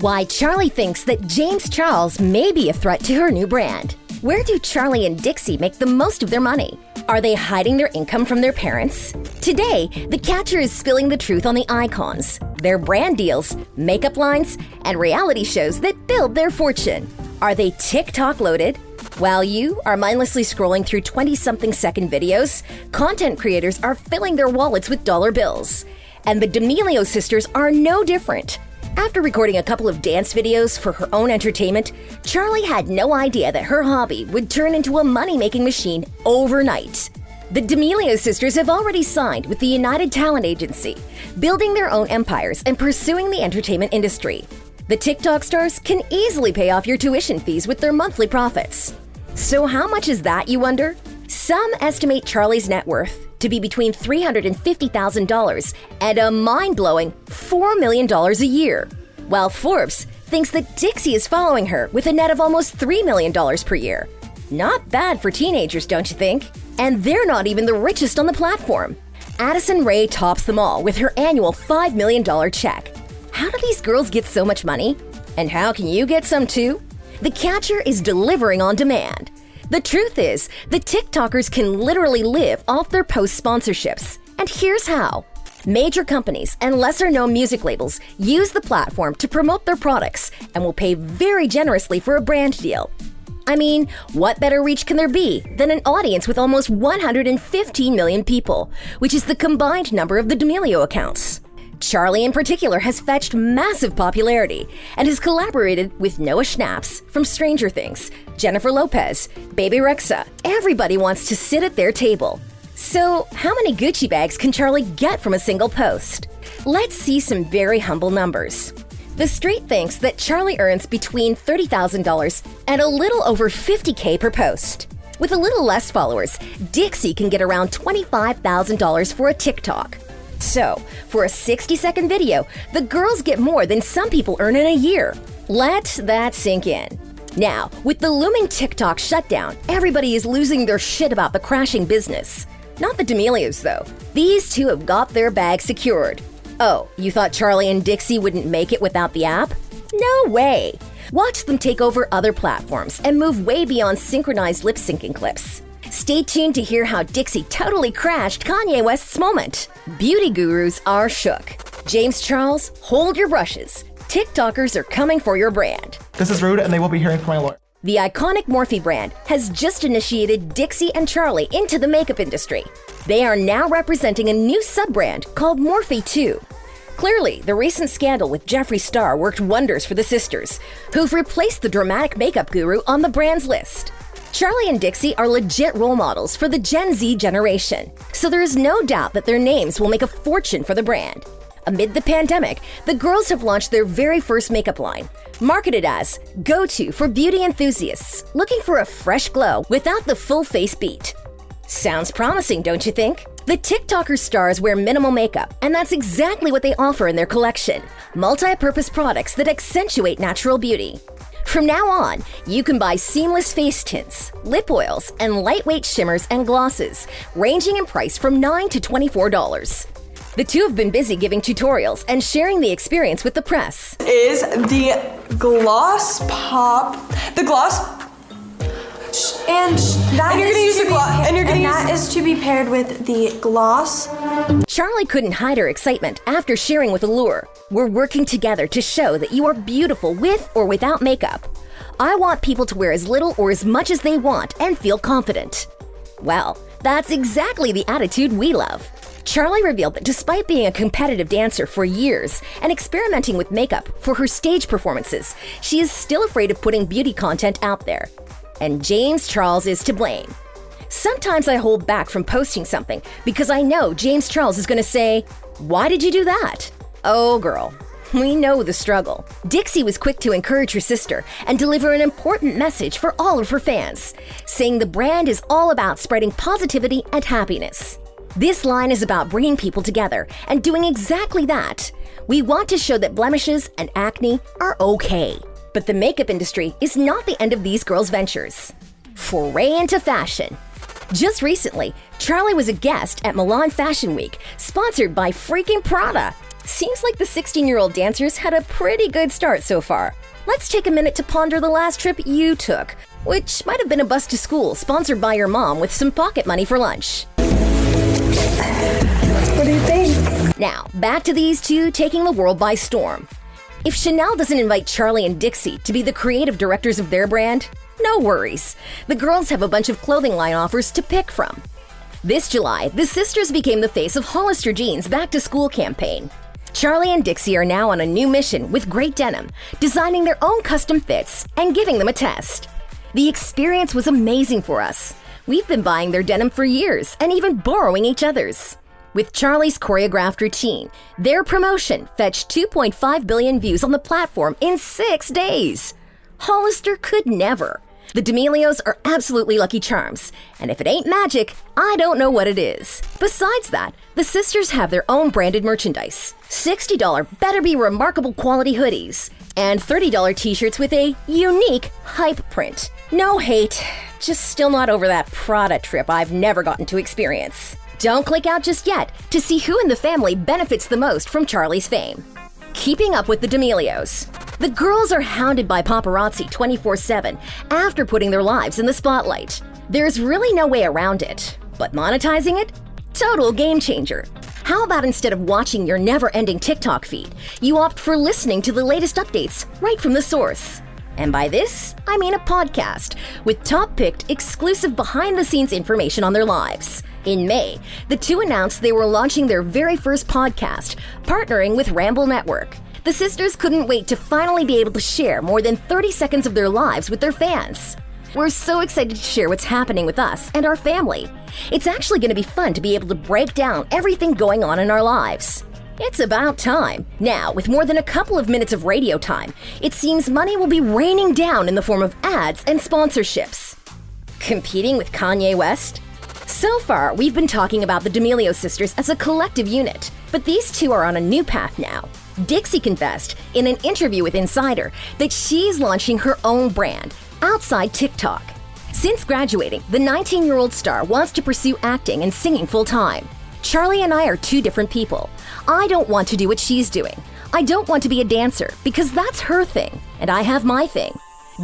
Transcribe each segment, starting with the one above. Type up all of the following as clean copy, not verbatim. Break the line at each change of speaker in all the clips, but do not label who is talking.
Why Charli thinks that James Charles may be a threat to her new brand. Where do Charli and Dixie make the most of their money? Are they hiding their income from their parents? Today, The Catcher is spilling the truth on the icons, their brand deals, makeup lines, and reality shows that build their fortune. Are they TikTok loaded? While you are mindlessly scrolling through 20-something second videos, content creators are filling their wallets with dollar bills. And the DAmelio Sisters are no different. After recording a couple of dance videos for her own entertainment, Charli had no idea that her hobby would turn into a money-making machine overnight. The DAmelio Sisters have already signed with the United Talent Agency, building their own empires and pursuing the entertainment industry. The TikTok stars can easily pay off your tuition fees with their monthly profits. So how much is that, you wonder? Some estimate Charli's net worth to be between $350,000 and a mind-blowing $4 million a year, while Forbes thinks that Dixie is following her with a net of almost $3 million per year. Not bad for teenagers, don't you think? And they're not even the richest on the platform. Addison Ray tops them all with her annual $5 million check. How do these girls get so much money? And how can you get some too? The Catcher is delivering on demand. The truth is, the TikTokers can literally live off their post sponsorships. And here's how. Major companies and lesser-known music labels use the platform to promote their products and will pay very generously for a brand deal. I mean, what better reach can there be than an audience with almost 115 million people, which is the combined number of the DAmelio accounts? Charli in particular has fetched massive popularity and has collaborated with Noah Schnaps from Stranger Things, Jennifer Lopez, Baby Rexha. Everybody wants to sit at their table. So how many Gucci bags can Charli get from a single post? Let's see some very humble numbers. The Street thinks that Charli earns between $30,000 and a little over $50K per post. With a little less followers, Dixie can get around $25,000 for a TikTok. So, for a 60-second video, the girls get more than some people earn in a year. Let that sink in. Now, with the looming TikTok shutdown, everybody is losing their shit about the crashing business. Not the DAmelios, though. These two have got their bag secured. Oh, you thought Charli and Dixie wouldn't make it without the app? No way! Watch them take over other platforms and move way beyond synchronized lip-syncing clips. Stay tuned to hear how Dixie totally crashed Kanye West's moment. Beauty gurus are shook. James Charles, hold your brushes. TikTokers are coming for your brand.
This is rude and they will be hearing from my lawyer.
The iconic Morphe brand has just initiated Dixie and Charli into the makeup industry. They are now representing a new sub-brand called Morphe 2. Clearly, the recent scandal with Jeffree Star worked wonders for the sisters, who've replaced the dramatic makeup guru on the brand's list. Charli and Dixie are legit role models for the Gen Z generation, so there is no doubt that their names will make a fortune for the brand. Amid the pandemic, the girls have launched their very first makeup line, marketed as go-to for beauty enthusiasts looking for a fresh glow without the full face beat. Sounds promising, don't you think? The TikToker stars wear minimal makeup, and that's exactly what they offer in their collection, multi-purpose products that accentuate natural beauty. From now on, you can buy seamless face tints, lip oils, and lightweight shimmers and glosses, ranging in price from $9 to $24. The two have been busy giving tutorials and sharing the experience with the press.
Is the gloss pop, the gloss, and you're gonna use the gloss, and that is to be paired with the gloss.
Charli couldn't hide her excitement after sharing with Allure. We're working together to show that you are beautiful with or without makeup. I want people to wear as little or as much as they want and feel confident. Well, that's exactly the attitude we love. Charli revealed that despite being a competitive dancer for years and experimenting with makeup for her stage performances, she is still afraid of putting beauty content out there. And James Charles is to blame. Sometimes I hold back from posting something because I know James Charles is going to say, "Why did you do that?" Oh girl, we know the struggle. Dixie was quick to encourage her sister and deliver an important message for all of her fans, saying the brand is all about spreading positivity and happiness. This line is about bringing people together and doing exactly that. We want to show that blemishes and acne are okay. But the makeup industry is not the end of these girls' ventures. Foray into fashion. Just recently, Charli was a guest at Milan Fashion Week, sponsored by freaking Prada. Seems like the 16-year-old dancers had a pretty good start so far. Let's take a minute to ponder the last trip you took, which might have been a bus to school sponsored by your mom with some pocket money for lunch.
What do you think?
Now, back to these two taking the world by storm. If Chanel doesn't invite Charli and Dixie to be the creative directors of their brand, no worries. The girls have a bunch of clothing line offers to pick from. This July, the sisters became the face of Hollister Jeans' back-to-school campaign. Charli and Dixie are now on a new mission with great denim, designing their own custom fits and giving them a test. The experience was amazing for us. We've been buying their denim for years and even borrowing each other's. With Charli's choreographed routine, their promotion fetched 2.5 billion views on the platform in 6 days. Hollister could never. The DAmelios are absolutely Lucky Charms, and if it ain't magic, I don't know what it is. Besides that, the sisters have their own branded merchandise. $60 better be remarkable quality hoodies, and $30 t-shirts with a unique hype print. No hate, just still not over that Prada trip I've never gotten to experience. Don't click out just yet to see who in the family benefits the most from Charli's fame. Keeping up with the DAmelios. The girls are hounded by paparazzi 24/7 after putting their lives in the spotlight. There's really no way around it, but monetizing it? Total game changer. How about instead of watching your never-ending TikTok feed, you opt for listening to the latest updates right from the source? And by this, I mean a podcast with top-picked, exclusive behind-the-scenes information on their lives. In May, the two announced they were launching their very first podcast, partnering with Ramble Network. The sisters couldn't wait to finally be able to share more than 30 seconds of their lives with their fans. We're so excited to share what's happening with us and our family. It's actually going to be fun to be able to break down everything going on in our lives. It's about time. Now, with more than a couple of minutes of radio time, it seems money will be raining down in the form of ads and sponsorships. Competing with Kanye West? So far, we've been talking about the DAmelio Sisters as a collective unit, but these two are on a new path now. Dixie confessed in an interview with Insider that she's launching her own brand outside TikTok. Since graduating, the 19-year-old star wants to pursue acting and singing full-time. Charli and I are two different people. I don't want to do what she's doing. I don't want to be a dancer because that's her thing, and I have my thing.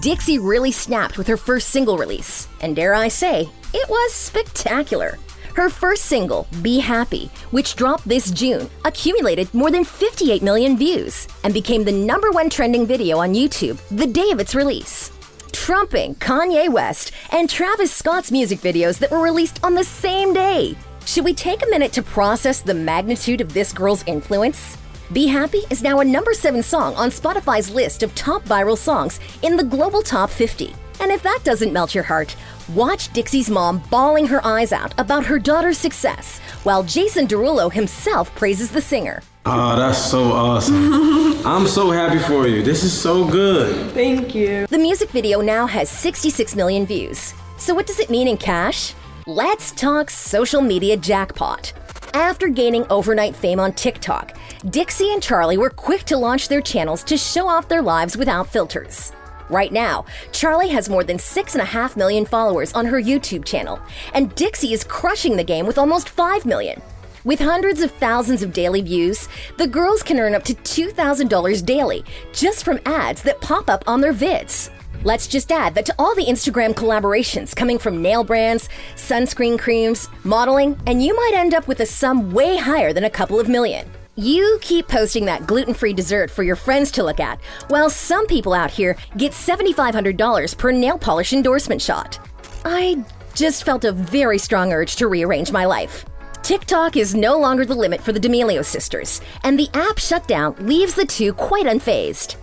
Dixie really snapped with her first single release, and dare I say, it was spectacular. Her first single, Be Happy, which dropped this June, accumulated more than 58 million views and became the #1 trending video on YouTube the day of its release, trumping Kanye West and Travis Scott's music videos that were released on the same day. Should we take a minute to process the magnitude of this girl's influence? Be Happy is now a #7 song on Spotify's list of top viral songs in the global top 50. And if that doesn't melt your heart, watch Dixie's mom bawling her eyes out about her daughter's success, while Jason Derulo himself praises the singer.
Oh, that's so awesome. I'm so happy for you. This is so good.
Thank you.
The music video now has 66 million views. So what does it mean in cash? Let's talk social media jackpot. After gaining overnight fame on TikTok, Dixie and Charli were quick to launch their channels to show off their lives without filters. Right now, Charli has more than 6.5 million followers on her YouTube channel, and Dixie is crushing the game with almost 5 million. With hundreds of thousands of daily views, the girls can earn up to $2,000 daily just from ads that pop up on their vids. Let's just add that to all the Instagram collaborations coming from nail brands, sunscreen creams, modeling, and you might end up with a sum way higher than a couple of million. You keep posting that gluten-free dessert for your friends to look at, while some people out here get $7,500 per nail polish endorsement shot. I just felt a very strong urge to rearrange my life. TikTok is no longer the limit for the DAmelio Sisters, and the app shutdown leaves the two quite unfazed.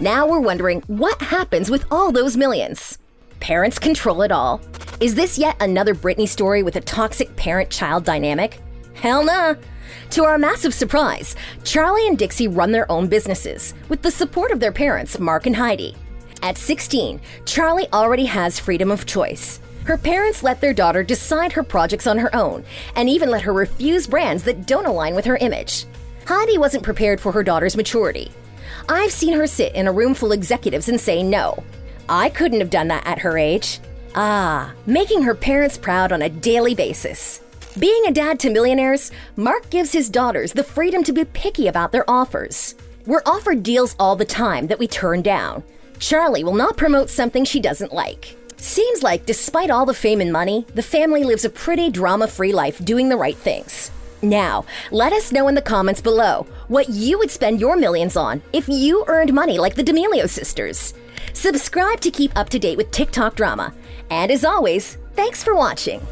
Now we're wondering what happens with all those millions. Parents control it all. Is this yet another Britney story with a toxic parent-child dynamic? Hell nah. To our massive surprise, Charli and Dixie run their own businesses with the support of their parents, Mark and Heidi. At 16, Charli already has freedom of choice. Her parents let their daughter decide her projects on her own and even let her refuse brands that don't align with her image. Heidi wasn't prepared for her daughter's maturity. I've seen her sit in a room full of executives and say no. I couldn't have done that at her age. Making her parents proud on a daily basis. Being a dad to millionaires, Mark gives his daughters the freedom to be picky about their offers. We're offered deals all the time that we turn down. Charli will not promote something she doesn't like. Seems like despite all the fame and money, the family lives a pretty drama-free life doing the right things. Now, let us know in the comments below what you would spend your millions on if you earned money like the DAmelio Sisters. Subscribe to keep up to date with TikTok drama. And as always, thanks for watching.